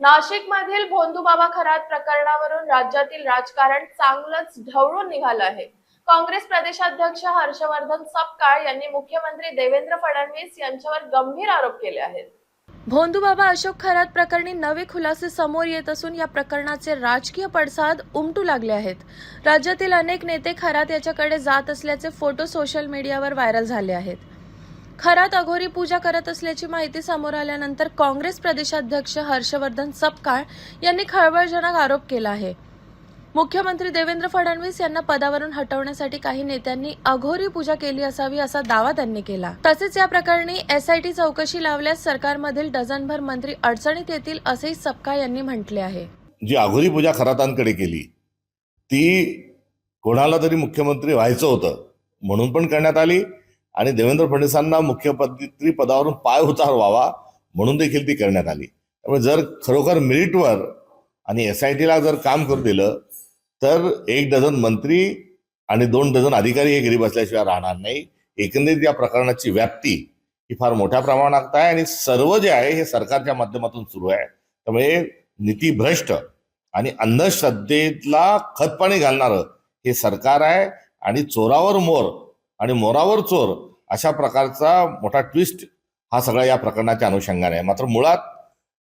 नाशिकमधील भोंदूबाबा खरात प्रकरणावरून राज्यातील राजकारण चांगलंच ढवळून निघालं आहे। काँग्रेस प्रदेशाध्यक्ष हर्षवर्धन सपकाळ यांनी मुख्यमंत्री देवेंद्र फडणवीस यांच्यावर गंभीर आरोप केले आहेत। भोंदूबाबा अशोक खरात प्रकरणी नवे खुलासे समोर येत असून या प्रकरणाचे राजकीय पडसाद उमटू लागले आहेत। राज्यातील अनेक नेते खरात याच्याकडे जात असल्याचे फोटो सोशल मीडियावर व्हायरल झाले आहेत। खरात अघोरी पूजा करत असल्याची माहिती समोर आल्यानंतर काँग्रेस प्रदेशाध्यक्ष हर्षवर्धन सपकाळ यांनी खळबळजनक आरोप केला आहे। मुख्यमंत्री देवेंद्र फडणवीस यांना पदावरून हटवण्यासाठी काही नेत्यांनी अघोरी पूजा केली असावी असा दावा त्यांनी केला। तसेच या प्रकरणी एसआयटी चौकशी लावल्यास सरकारमधील डझनभर मंत्री अडचणीत येतील असेही सपकाळ यांनी म्हटले आहे। जी अघोरी पूजा खरातांकडे केली ती कोणाला तरी मुख्यमंत्री व्हायचं होतं म्हणून पण करण्यात आली आणि देवेंद्र फडणवीसांना मुख्यमंत्री पदावरून पाय उतार व्हावा म्हणून देखील ती करण्यात आली। त्यामुळे जर खरोखर मेरिटवर आणि एसआयटीला जर काम करू दिलं तर 1 डझन मंत्री आणि 2 डझन अधिकारी हे घरी बसल्याशिवाय राहणार नाही। एकंदरीत या प्रकरणाची व्याप्ती ही फार मोठ्या प्रमाणात आहे आणि सर्व जे आहे हे सरकारच्या माध्यमातून सुरू आहे। त्यामुळे नीतीभ्रष्ट आणि अंधश्रद्धेला खतपाणी घालणारं हे सरकार आहे आणि चोरावर मोर आणि मोरावर चोर अशा प्रकारचा मोठा ट्विस्ट हा सगळा या प्रकरणाच्या अनुषंगाने आहे। मात्र मुळात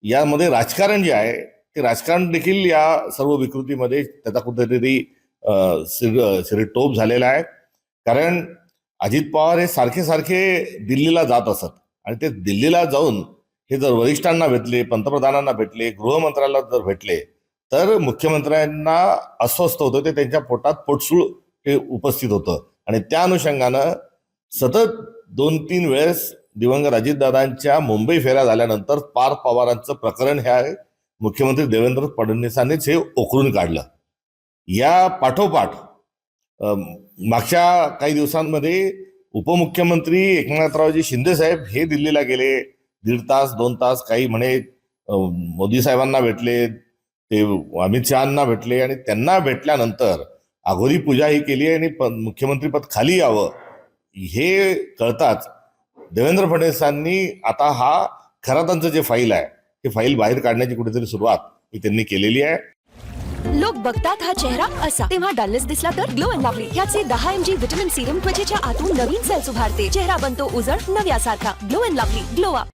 यामध्ये राजकारण जे आहे ते राजकारण देखील या सर्व विकृतीमध्ये त्याचा कुठेतरी टोप झालेला आहे। कारण अजित पवार हे सारखे सारखे दिल्लीला जात असत आणि ते दिल्लीला जाऊन हे जर वरिष्ठांना भेटले, पंतप्रधानांना भेटले, गृहमंत्र्याला जर भेटले तर मुख्यमंत्र्यांना अस्वस्थ होतं, ते त्यांच्या पोटात पोटसूळ हे उपस्थित होतं आणि त्या अनुषंगानं सतत 2-3 वेळेस दिवंगत अजितदादांच्या मुंबई फेऱ्या झाल्यानंतर पार्थ पवारांचं प्रकरण हे आहे मुख्यमंत्री देवेंद्र फडणवीसांनीच हे ओकरून काढलं। या पाठोपाठ मागच्या काही दिवसांमध्ये उपमुख्यमंत्री एकनाथरावजी शिंदे साहेब हे दिल्लीला गेले, 1.5 तास 2 तास, काही म्हणे मोदी साहेबांना भेटले, ते अमित शहांना भेटले आणि त्यांना भेटल्यानंतर अघोरी पूजा ही केली आणि मुख्यमंत्रीपद खाली यावं हे कळताच देवेंद्र फडणवीसांनी आता हा खरातांचं जे फाईल आहे हे फाईल बाहेर काढण्याची कुठेतरी सुरुवात ही त्यांनी केलेली आहे। लोक बघतात हा चेहरा असा, तेव्हा डलनेस दिसला तर ग्लो अँड लवली ह्याचे 10 mg विटामिन सीरम त्वचेच्या आतून नवीन सेल्स उभारते, चेहरा बनतो उजळ नव्यासारखा। Glow and lovely, glow up.